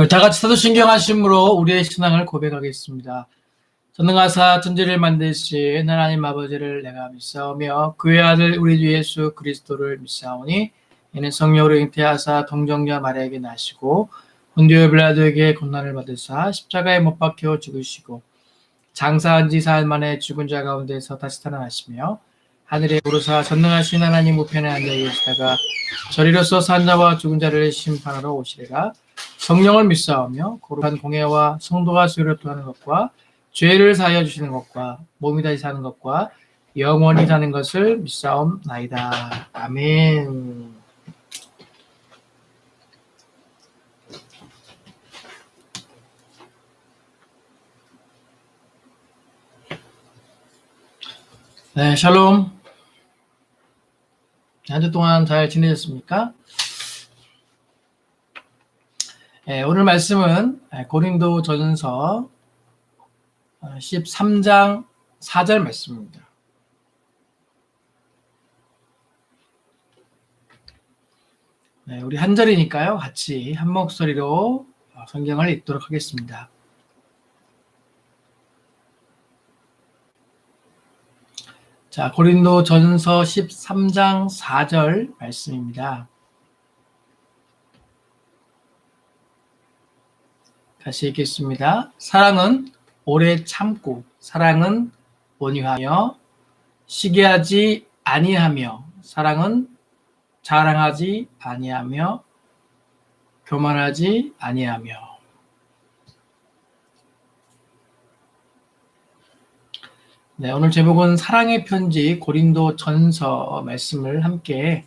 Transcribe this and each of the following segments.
다 같이 사도신경 하심으로 우리의 신앙을 고백하겠습니다. 전능하사 천지를 만드신 하나님 아버지를 내가 믿사오며 그의 아들 우리 주 예수 그리스도를 믿사오니 이는 성령으로 잉태하사 동정녀 마리아에게 나시고 본디오 빌라도에게 고난을 받으사 십자가에 못 박혀 죽으시고 장사한 지 사흘 만에 죽은 자 가운데서 다시 살아나시며 하늘에 오르사 전능하신 하나님 우편에 앉아 계시다가 저리로서 산 자와 죽은 자를 심판하러 오시리라. 성령을 믿사오며 거룩한 공예와 성도가 수요를 토하는 것과 죄를 사하여 주시는 것과 몸이 다시 사는 것과 영원히 사는 것을 믿사옵나이다. 아멘. 네, 샬롬. 한 주 동안 잘 지내셨습니까? 네, 오늘 말씀은 고린도 전서 13장 4절 말씀입니다. 네, 우리 한 절이니까요. 같이 한 목소리로 성경을 읽도록 하겠습니다. 자, 고린도 전서 13장 4절 말씀입니다. 다시 읽겠습니다. 사랑은 오래 참고 사랑은 온유하며 시기하지 아니하며 사랑은 자랑하지 아니하며 교만하지 아니하며. 네, 오늘 제목은 사랑의 편지 고린도 전서 말씀을 함께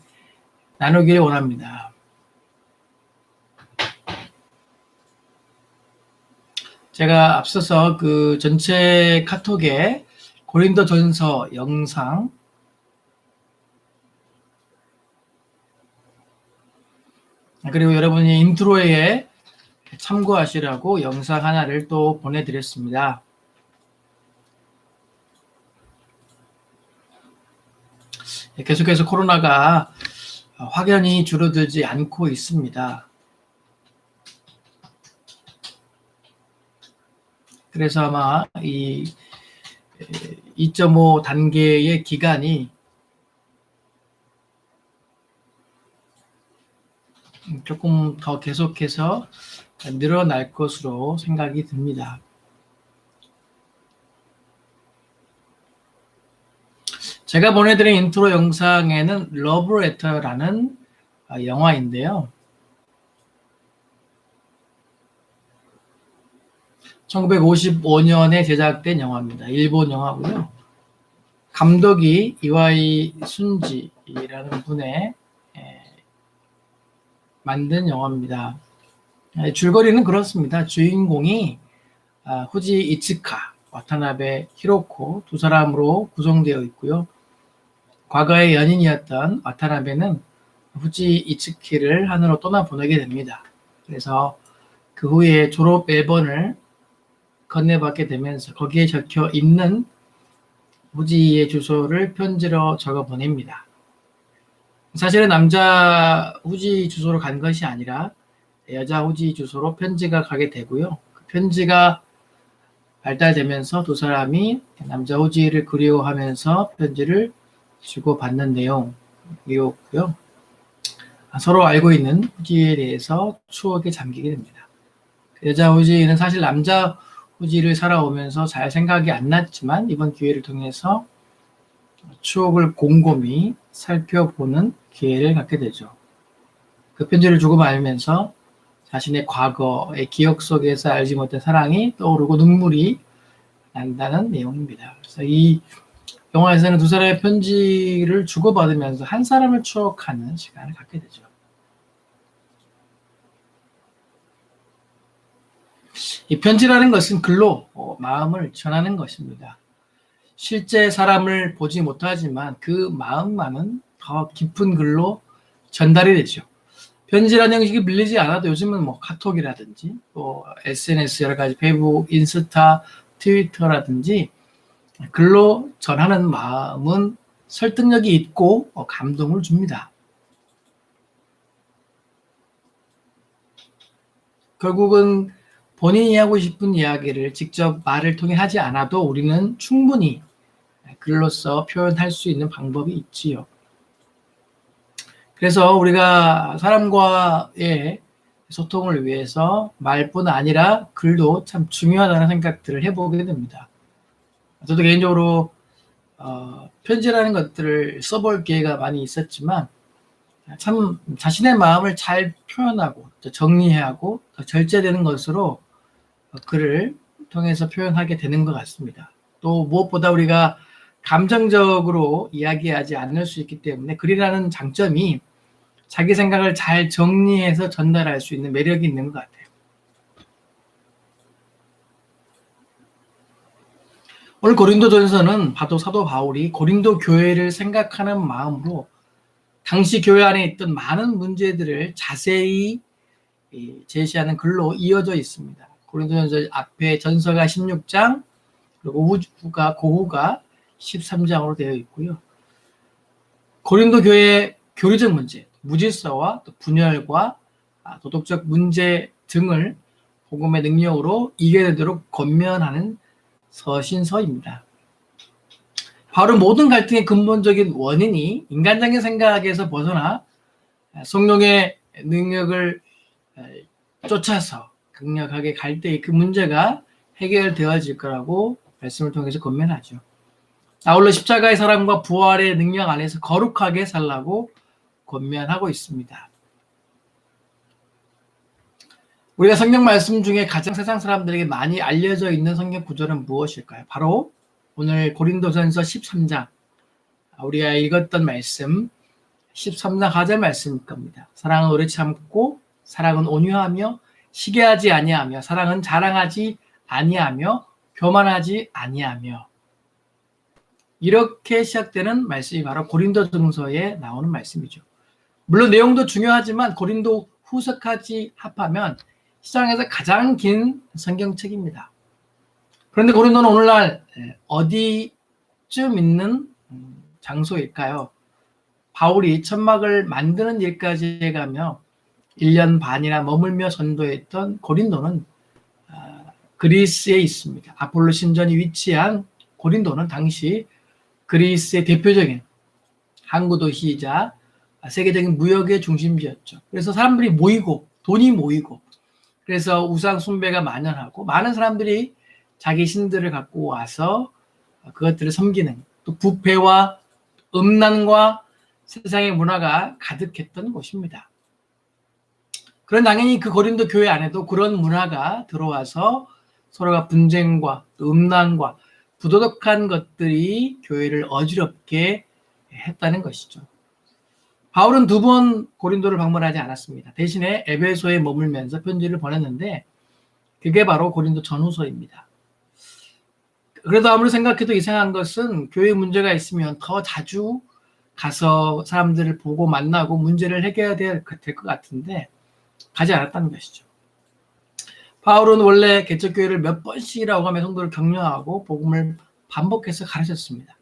나누기를 원합니다. 제가 앞서서 그 전체 카톡에 고린도 전서 영상 그리고 여러분이 인트로에 참고하시라고 영상 하나를 또 보내드렸습니다. 계속해서 코로나가 확연히 줄어들지 않고 있습니다. 그래서 아마 이 2.5 단계의 기간이 조금 더 계속해서 늘어날 것으로 생각이 듭니다. 제가 보내드린 인트로 영상에는 러브레터라는 영화인데요. 1955년에 제작된 영화입니다. 일본 영화고요. 감독이 이와이 순지라는 분의 만든 영화입니다. 줄거리는 그렇습니다. 주인공이 후지 이츠카, 와타나베 히로코 두 사람으로 구성되어 있고요. 과거의 연인이었던 와타나베는 후지 이츠키를 하늘로 떠나보내게 됩니다. 그래서 그 후에 졸업 앨범을 건네받게 되면서 거기에 적혀 있는 후지의 주소를 편지로 적어 보냅니다. 사실은 남자 후지 주소로 간 것이 아니라 여자 후지 주소로 편지가 가게 되고요. 그 편지가 발달되면서 두 사람이 남자 후지를 그리워하면서 편지를 주고받는 내용이었고요. 서로 알고 있는 후지에 대해서 추억에 잠기게 됩니다. 여자 후지는 사실 남자 후지를 살아오면서 잘 생각이 안 났지만 이번 기회를 통해서 추억을 곰곰이 살펴보는 기회를 갖게 되죠. 그 편지를 주고받으면서 자신의 과거의 기억 속에서 알지 못한 사랑이 떠오르고 눈물이 난다는 내용입니다. 그래서 이 영화에서는 두 사람의 편지를 주고받으면서 한 사람을 추억하는 시간을 갖게 되죠. 이 편지라는 것은 글로 마음을 전하는 것입니다. 실제 사람을 보지 못하지만 그 마음만은 더 깊은 글로 전달이 되죠. 편지라는 형식이 밀리지 않아도 요즘은 뭐 카톡이라든지 또 SNS 여러 가지 페이북, 인스타, 트위터라든지 글로 전하는 마음은 설득력이 있고 감동을 줍니다. 결국은 본인이 하고 싶은 이야기를 직접 말을 통해 하지 않아도 우리는 충분히 글로써 표현할 수 있는 방법이 있지요. 그래서 우리가 사람과의 소통을 위해서 말뿐 아니라 글도 참 중요하다는 생각들을 해보게 됩니다. 저도 개인적으로 편지라는 것들을 써볼 기회가 많이 있었지만 참 자신의 마음을 잘 표현하고 정리하고 절제되는 것으로 글을 통해서 표현하게 되는 것 같습니다. 또 무엇보다 우리가 감정적으로 이야기하지 않을 수 있기 때문에 글이라는 장점이 자기 생각을 잘 정리해서 전달할 수 있는 매력이 있는 것 같아요. 오늘 고린도전서는 사도 바울이 고린도 교회를 생각하는 마음으로 당시 교회 안에 있던 많은 문제들을 자세히 제시하는 글로 이어져 있습니다. 고린도전서 앞에 전서가 16장, 그리고 고후가 13장으로 되어 있고요. 고린도 교회의 교리적 문제, 무질서와 또 분열과 도덕적 문제 등을 복음의 능력으로 이겨내도록 권면하는 서신서입니다. 바로 모든 갈등의 근본적인 원인이 인간적인 생각에서 벗어나 성령의 능력을 쫓아서 강력하게 갈 때 그 문제가 해결되어질 거라고 말씀을 통해서 권면하죠. 아울러 십자가의 사랑과 부활의 능력 안에서 거룩하게 살라고 권면하고 있습니다. 우리가 성경 말씀 중에 가장 세상 사람들에게 많이 알려져 있는 성경 구절은 무엇일까요? 바로 오늘 고린도전서 13장 우리가 읽었던 말씀 13장 4절 말씀일 겁니다. 사랑은 오래 참고 사랑은 온유하며 시기하지 아니하며 사랑은 자랑하지 아니하며 교만하지 아니하며 이렇게 시작되는 말씀이 바로 고린도전서에 나오는 말씀이죠. 물론 내용도 중요하지만 고린도 후서까지 합하면 시장에서 가장 긴 성경책입니다. 그런데 고린도는 오늘날 어디쯤 있는 장소일까요? 바울이 천막을 만드는 일까지 해가며 1년 반이나 머물며 전도했던 고린도는 그리스에 있습니다. 아폴로 신전이 위치한 고린도는 당시 그리스의 대표적인 항구 도시이자 세계적인 무역의 중심지였죠. 그래서 사람들이 모이고 돈이 모이고 그래서 우상 숭배가 만연하고 많은 사람들이 자기 신들을 갖고 와서 그것들을 섬기는 또 부패와 음란과 세상의 문화가 가득했던 곳입니다. 그런 당연히 그 고린도 교회 안에도 그런 문화가 들어와서 서로가 분쟁과 음란과 부도덕한 것들이 교회를 어지럽게 했다는 것이죠. 바울은 2번 고린도를 방문하지 않았습니다. 대신에 에베소에 머물면서 편지를 보냈는데 그게 바로 고린도 전후서입니다. 그래도 아무리 생각해도 이상한 것은 교회 문제가 있으면 더 자주 가서 사람들을 보고 만나고 문제를 해결해야 될 것 같은데 가지 않았다는 것이죠. 바울은 원래 개척교회를 몇 번씩이라고 하며 성도를 격려하고 복음을 반복해서 가르쳤습니다.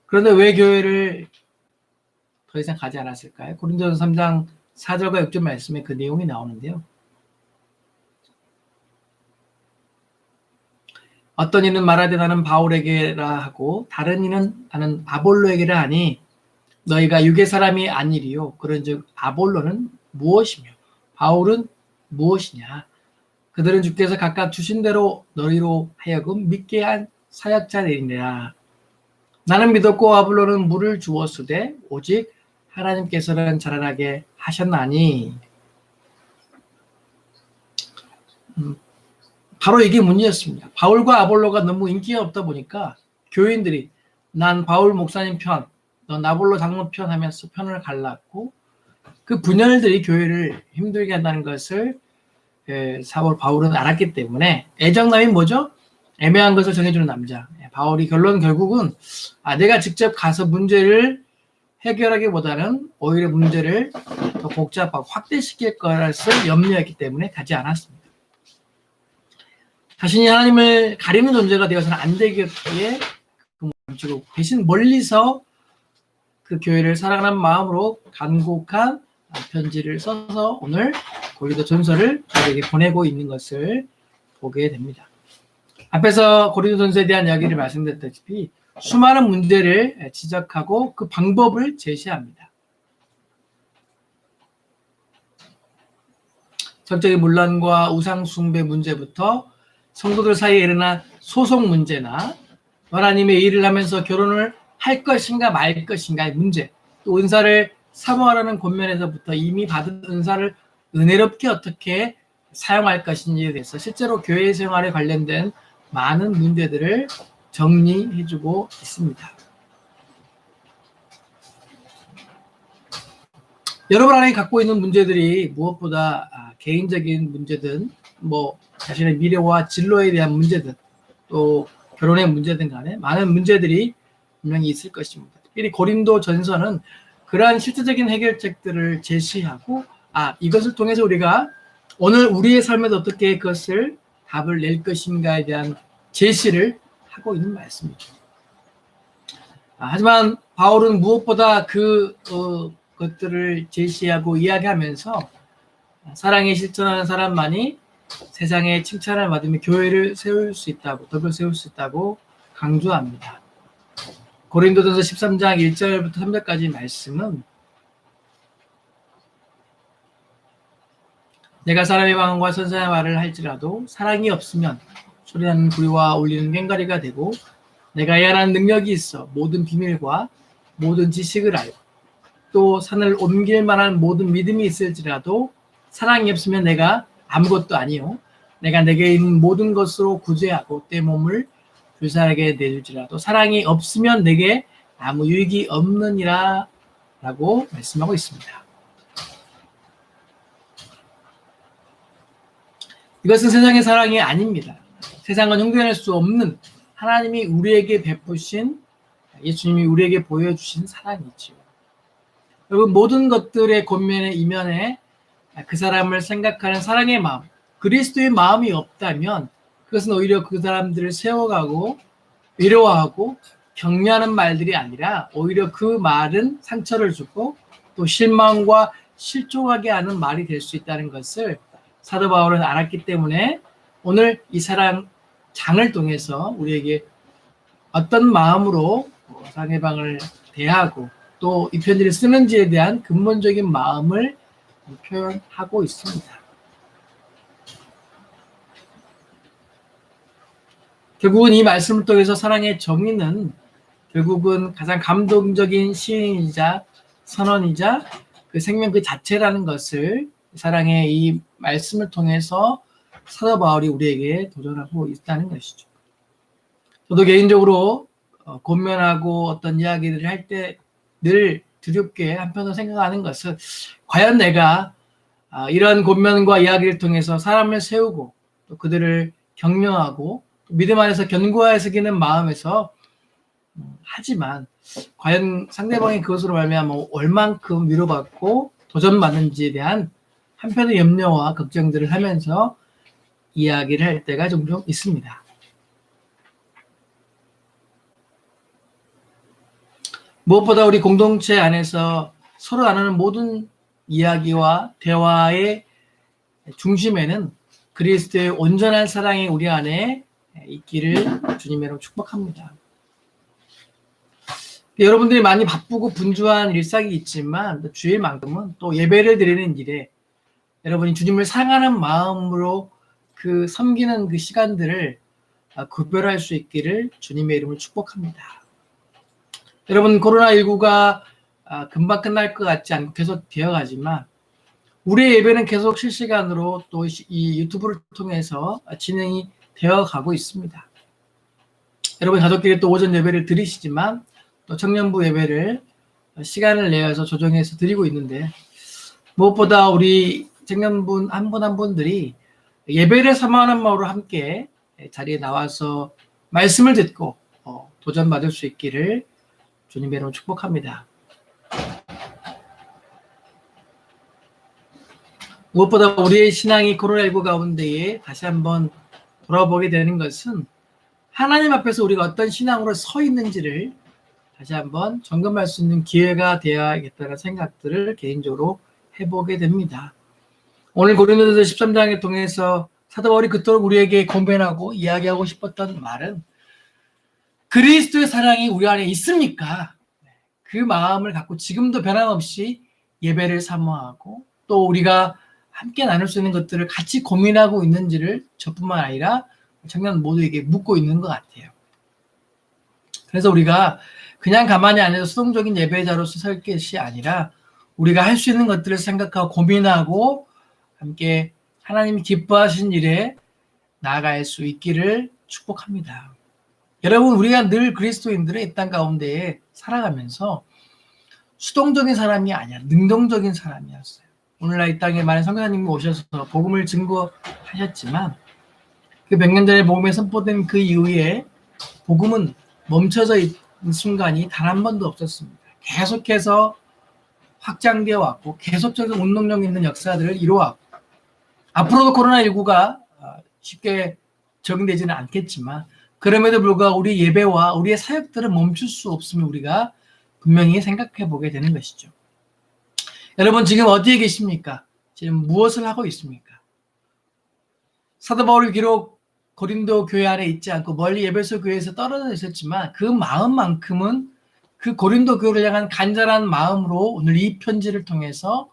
그런데 왜 교회를 더 이상 가지 않았을까요? 고린도전서 3장 4절과 6절 말씀에 그 내용이 나오는데요. 어떤 이는 말하되 나는 바울에게라 하고 다른 이는 나는 아볼로에게라 하니 너희가 육의 사람이 아니리요. 그런즉 아볼로는 무엇이며 바울은 무엇이냐. 그들은 주께서 각각 주신 대로 너희로 하여금 믿게 한 사역자들이니라. 나는 믿었고 아볼로는 물을 주었으되 오직 하나님께서는 자라나게 하셨나니. 바로 이게 문제였습니다. 바울과 아볼로가 너무 인기가 없다 보니까 교인들이 난 바울 목사님 편, 넌 아볼로 장로 편 하면서 편을 갈랐고 그 분열들이 교회를 힘들게 한다는 것을 사울 바울은 알았기 때문에 애정남이 뭐죠? 애매한 것을 정해주는 남자. 바울이 결국은 내가 직접 가서 문제를 해결하기보다는 오히려 문제를 더 복잡하고 확대시킬 것을 염려했기 때문에 가지 않았습니다. 자신이 하나님을 가리는 존재가 되어서는 안 되겠기에 대신 멀리서 그 교회를 사랑하는 마음으로 간곡한 편지를 써서 오늘 고린도전서를 우리에게 보내고 있는 것을 보게 됩니다. 앞에서 고린도전서에 대한 이야기를 말씀드렸다시피 수많은 문제를 지적하고 그 방법을 제시합니다. 정적인 문란과 우상 숭배 문제부터 성도들 사이에 일어난 소송 문제나 하나님의 일을 하면서 결혼을 할 것인가 말 것인가의 문제, 또 은사를 사모하라는 권면에서부터 이미 받은 은사를 은혜롭게 어떻게 사용할 것인지에 대해서 실제로 교회 생활에 관련된 많은 문제들을 정리해주고 있습니다. 여러분 안에 갖고 있는 문제들이 무엇보다 개인적인 문제든 자신의 미래와 진로에 대한 문제든 또 결혼의 문제든 간에 많은 문제들이 분명히 있을 것입니다. 특별히 고린도전서는 그러한 실질적인 해결책들을 제시하고 이것을 통해서 우리가 오늘 우리의 삶에서 어떻게 그것을 답을 낼 것인가에 대한 제시를 하고 있는 말씀이죠. 하지만 바울은 무엇보다 것들을 제시하고 이야기하면서 사랑에 실천하는 사람만이 세상에 칭찬을 받으며 교회를 세울 수 있다고, 덕을 세울 수 있다고 강조합니다. 고린도전서 13장 1절부터 3절까지 말씀은 내가 사람의 방언과 선사의 말을 할지라도 사랑이 없으면 소리나는 구리와 울리는 꽹과리가 되고 내가 예언하는 능력이 있어 모든 비밀과 모든 지식을 알고 또 산을 옮길 만한 모든 믿음이 있을지라도 사랑이 없으면 내가 아무것도 아니요 내가 내게 있는 모든 것으로 구제하고 내 몸을 불사르게 내줄지라도 사랑이 없으면 내게 아무 유익이 없느니라 라고 말씀하고 있습니다. 이것은 세상의 사랑이 아닙니다. 세상은 형용할 수 없는 하나님이 우리에게 베푸신 예수님이 우리에게 보여주신 사랑이지요. 여러분 모든 것들의 권면의 이면에 그 사람을 생각하는 사랑의 마음, 그리스도의 마음이 없다면 그것은 오히려 그 사람들을 세워가고 위로하고 격려하는 말들이 아니라 오히려 그 말은 상처를 주고 또 실망과 실족하게 하는 말이 될 수 있다는 것을 사도 바울은 알았기 때문에 오늘 이 사랑장을 통해서 우리에게 어떤 마음으로 상대방을 대하고 또 이 편지를 쓰는지에 대한 근본적인 마음을 표현하고 있습니다. 결국은 이 말씀을 통해서 사랑의 정의는 결국은 가장 감동적인 시인이자 선언이자 그 생명 그 자체라는 것을 사랑의 이 말씀을 통해서 사도 바울이 우리에게 도전하고 있다는 것이죠. 저도 개인적으로 권면하고 어떤 이야기들을 할 때 늘 두렵게 한편으로 생각하는 것은 과연 내가 이런 권면과 이야기를 통해서 사람을 세우고 또 그들을 격려하고 믿음 안에서 견고하게 기는 마음에서 하지만 과연 상대방이 그것으로 말미암아 얼만큼 위로받고 도전받는지에 대한 한편의 염려와 걱정들을 하면서 이야기를 할 때가 종종 있습니다. 무엇보다 우리 공동체 안에서 서로 나누는 모든 이야기와 대화의 중심에는 그리스도의 온전한 사랑이 우리 안에 있기를 주님으로 축복합니다. 여러분들이 많이 바쁘고 분주한 일상이 있지만 주일만큼은 또 예배를 드리는 일에 여러분이 주님을 사랑하는 마음으로 그 섬기는 그 시간들을 구별할 수 있기를 주님의 이름으로 축복합니다. 여러분 코로나19가 금방 끝날 것 같지 않고 계속 되어가지만 우리의 예배는 계속 실시간으로 또 이 유튜브를 통해서 진행이 되어가고 있습니다. 여러분 가족끼리 또 오전 예배를 드리시지만 또 청년부 예배를 시간을 내어서 조정해서 드리고 있는데 무엇보다 우리 청년분 한 분 한 분들이 예배를 사모하는 마음으로 함께 자리에 나와서 말씀을 듣고 도전받을 수 있기를 주님의 이름으로 축복합니다. 무엇보다 우리의 신앙이 코로나19 가운데에 다시 한번 돌아보게 되는 것은 하나님 앞에서 우리가 어떤 신앙으로 서 있는지를 다시 한번 점검할 수 있는 기회가 되어야겠다는 생각들을 개인적으로 해보게 됩니다. 오늘 고린도전서 13장을 통해서 사도 바울이 그토록 우리에게 권면하고 이야기하고 싶었던 말은 그리스도의 사랑이 우리 안에 있습니까? 그 마음을 갖고 지금도 변함없이 예배를 사모하고 또 우리가 함께 나눌 수 있는 것들을 같이 고민하고 있는지를 저뿐만 아니라 청년 모두에게 묻고 있는 것 같아요. 그래서 우리가 그냥 가만히 앉아서 수동적인 예배자로서 설 것이 아니라 우리가 할 수 있는 것들을 생각하고 고민하고 함께 하나님이 기뻐하신 일에 나아갈 수 있기를 축복합니다. 여러분, 우리가 늘 그리스도인들의 이 땅 가운데에 살아가면서 수동적인 사람이 아니야, 능동적인 사람이었어요. 오늘날 이 땅에 많은 선교사님이 오셔서 복음을 증거하셨지만 그 몇 년 전에 복음에 선포된 그 이후에 복음은 멈춰져 있는 순간이 단 한 번도 없었습니다. 계속해서 확장되어 왔고 계속적인 운동력 있는 역사들을 이루어왔고 앞으로도 코로나19가 쉽게 적응되지는 않겠지만 그럼에도 불구하고 우리 예배와 우리의 사역들을 멈출 수 없음을 우리가 분명히 생각해 보게 되는 것이죠. 여러분 지금 어디에 계십니까? 지금 무엇을 하고 있습니까? 사도 바울이 비록 고린도 교회 안에 있지 않고 멀리 에베소 교회에서 떨어져 있었지만 그 마음만큼은 그 고린도 교회를 향한 간절한 마음으로 오늘 이 편지를 통해서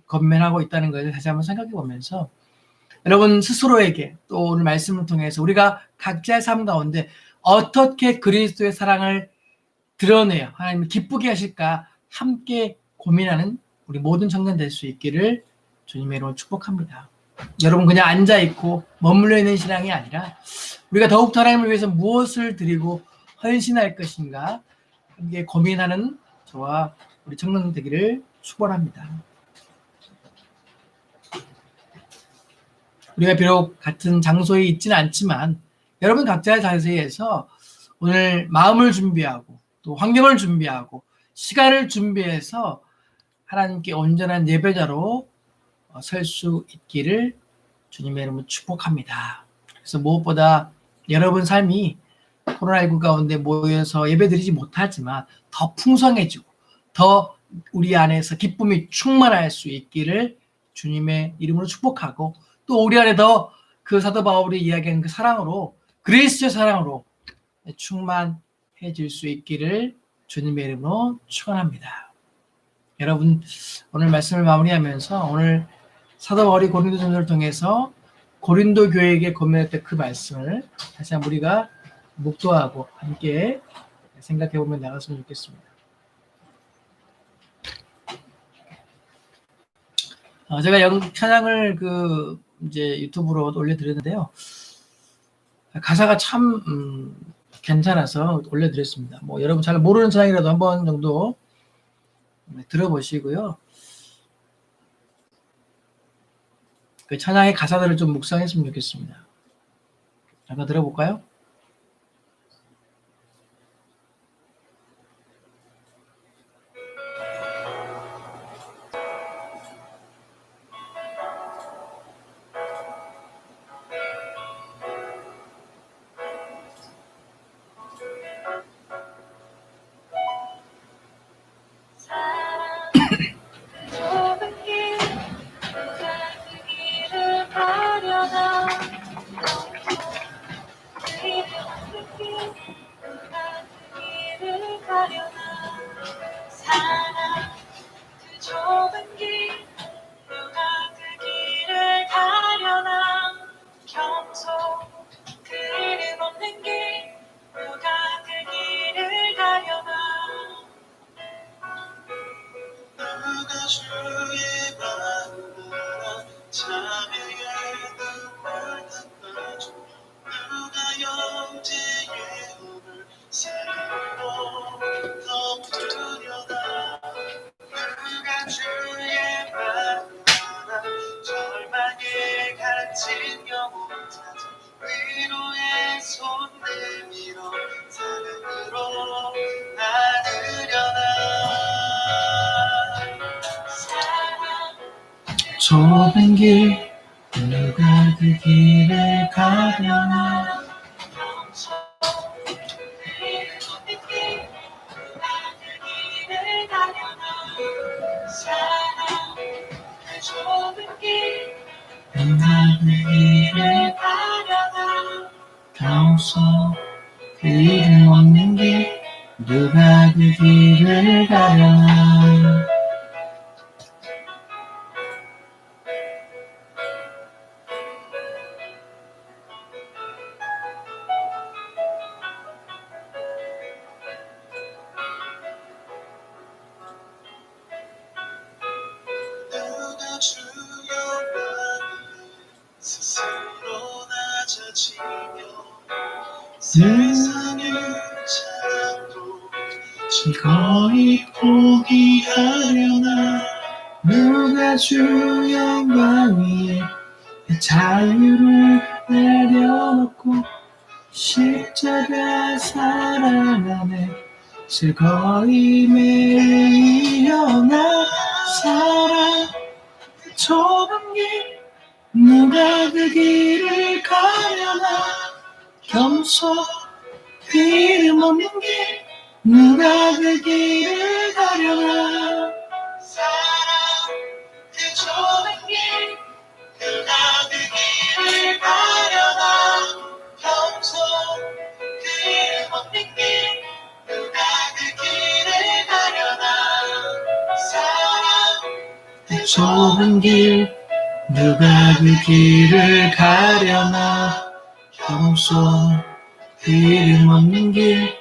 건면하고 있다는 것을 다시 한번 생각해 보면서 여러분 스스로에게 또 오늘 말씀을 통해서 우리가 각자의 삶 가운데 어떻게 그리스도의 사랑을 드러내어 하나님을 기쁘게 하실까 함께 고민하는 우리 모든 청년 될 수 있기를 주님의 이름으로 축복합니다. 여러분 그냥 앉아있고 머물러 있는 신앙이 아니라 우리가 더욱더 하나님을 위해서 무엇을 드리고 헌신할 것인가 함께 고민하는 저와 우리 청년 되기를 축원합니다. 우리가 비록 같은 장소에 있지는 않지만 여러분 각자의 자세에서 오늘 마음을 준비하고 또 환경을 준비하고 시간을 준비해서 하나님께 온전한 예배자로 설 수 있기를 주님의 이름으로 축복합니다. 그래서 무엇보다 여러분 삶이 코로나19 가운데 모여서 예배드리지 못하지만 더 풍성해지고 더 우리 안에서 기쁨이 충만할 수 있기를 주님의 이름으로 축복하고 또 우리 안에 더 그 사도 바울이 이야기한 그 사랑으로 그리스도의 사랑으로 충만해질 수 있기를 주님의 이름으로 축원합니다. 여러분 오늘 말씀을 마무리하면서 오늘 사도 바울이 고린도전서를 통해서 고린도 교회에게 권면했던 그 말씀을 다시 한번 우리가 묵도하고 함께 생각해 보면 나갔으면 좋겠습니다. 제가 찬양을 이제 유튜브로 올려드렸는데요. 가사가 참 괜찮아서 올려드렸습니다. 뭐 여러분 잘 모르는 찬양이라도 한 번 정도 들어보시고요. 그 찬양의 가사들을 좀 묵상했으면 좋겠습니다. 잠깐 들어볼까요? 좁은 길 누가 그 길을 가려나 사랑 그 좁은 길 누가 그 길을 가려나 겸손 그 이름 없는 길 누가 그 길을 가려나 누가 주 영광을 스스로 낮아지며 세상을 찾고 즐거이 포기하려나 누가 주 영광 위에 자유를 내려놓고 십자가 사랑 안에 즐거이 매이려나 사랑 좁은 길 누가 그 길을 가려나 겸손 그 이름 없는 길 누가 그 길을 가려나 사랑 그 좁은 길 누가 그 길을 가려나 평소 그 이름 없는 길 누가 그 길을 가려나 사랑 그 좁은 길 누가 그 길을 가려나 겸손 그 이름 없는 길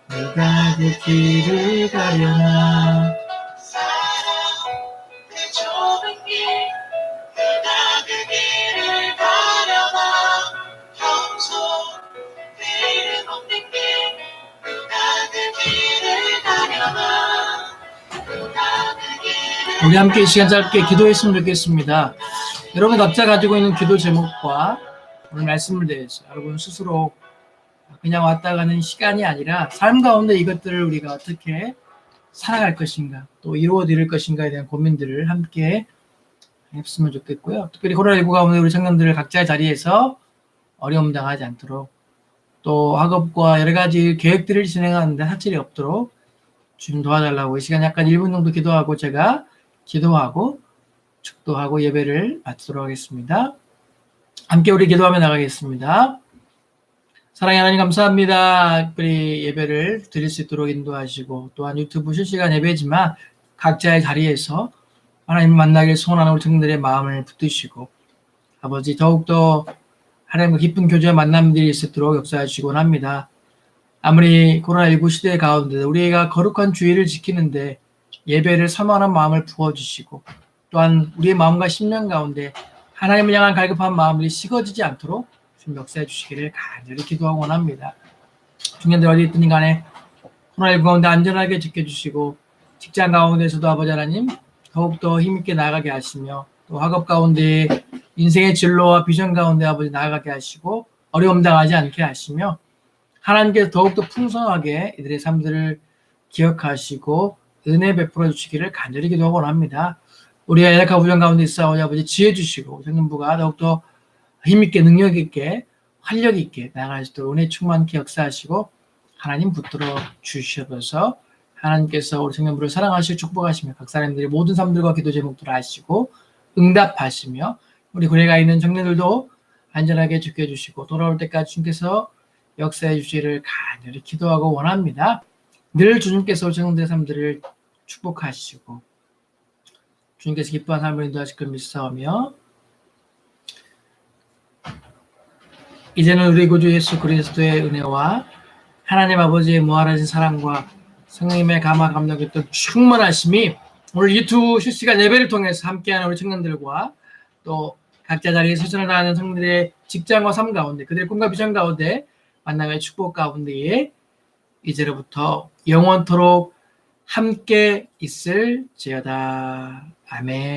누가 그 길을 가려나 사랑 그 좁은 길 누가 그 길을 가려나 평소 그 이름 없는 길 누가 그 길을 가려나 누가 그 길을 우리 함께 이 시간 짧게 기도했으면 좋겠습니다. 여러분 각자 가지고 있는 기도 제목과 오늘 말씀을 대해서 여러분 스스로 그냥 왔다 가는 시간이 아니라 삶 가운데 이것들을 우리가 어떻게 살아갈 것인가 또 이루어 드릴 것인가에 대한 고민들을 함께 했으면 좋겠고요. 특별히 코로나19 가운데 우리 청년들 각자의 자리에서 어려움 당하지 않도록 또 학업과 여러 가지 계획들을 진행하는데 하철이 없도록 주님 도와달라고 이 시간 약간 1분 정도 기도하고 제가 기도하고 축도하고 예배를 마치도록 하겠습니다. 함께 우리 기도하며 나가겠습니다. 사랑의 하나님 감사합니다. 특별히 예배를 드릴 수 있도록 인도하시고 또한 유튜브 실시간 예배지만 각자의 자리에서 하나님을 만나길 소원하는 우리 청년들의 마음을 붙드시고 아버지 더욱더 하나님과 깊은 교제와 만남들이 있도록 역사해 주시곤 합니다. 아무리 코로나19 시대 가운데 우리가 거룩한 주의를 지키는데 예배를 사모하는 마음을 부어주시고 또한 우리의 마음과 심령 가운데 하나님을 향한 갈급한 마음들이 식어지지 않도록 좀 역사해 주시기를 간절히 기도하고 원합니다. 중년들 어디 있든 간에 코로나19 가운데 안전하게 지켜주시고 직장 가운데서도 아버지 하나님 더욱더 힘있게 나아가게 하시며 또 학업 가운데 인생의 진로와 비전 가운데 아버지 나아가게 하시고 어려움 당하지 않게 하시며 하나님께서 더욱더 풍성하게 이들의 삶들을 기억하시고 은혜 베풀어 주시기를 간절히 기도하고 원합니다. 우리가 연약한 우정 가운데 있사오니 아버지 지혜 주시고 생명부가 더욱더 힘있게 능력있게 활력있게 나아갈 수 있도록 은혜 충만케 역사하시고 하나님 붙들어 주시옵소서. 하나님께서 우리 생명부를 사랑하시고 축복하시며 각 사람들의 모든 삶들과 기도 제목들을 아시고 응답하시며 우리 고래가 있는 청년들도 안전하게 지켜주시고 돌아올 때까지 주님께서 역사해 주시기를 간절히 기도하고 원합니다. 늘 주님께서 우리 청년들의 삶들을 축복하시고 주님께서 기뻐한 삶을 인도하실 걸 믿사오며 이제는 우리 구주 예수 그리스도의 은혜와 하나님 아버지의 무한하신 사랑과 성령님의 감화 감동의 또 충만하심이 오늘 유튜브 실시간 예배를 통해서 함께하는 우리 청년들과 또 각자 자리에 서전을 다하는 성도들의 직장과 삶 가운데 그들의 꿈과 비전 가운데 만남의 축복 가운데에 이제로부터 영원토록 함께 있을지어다. 아멘.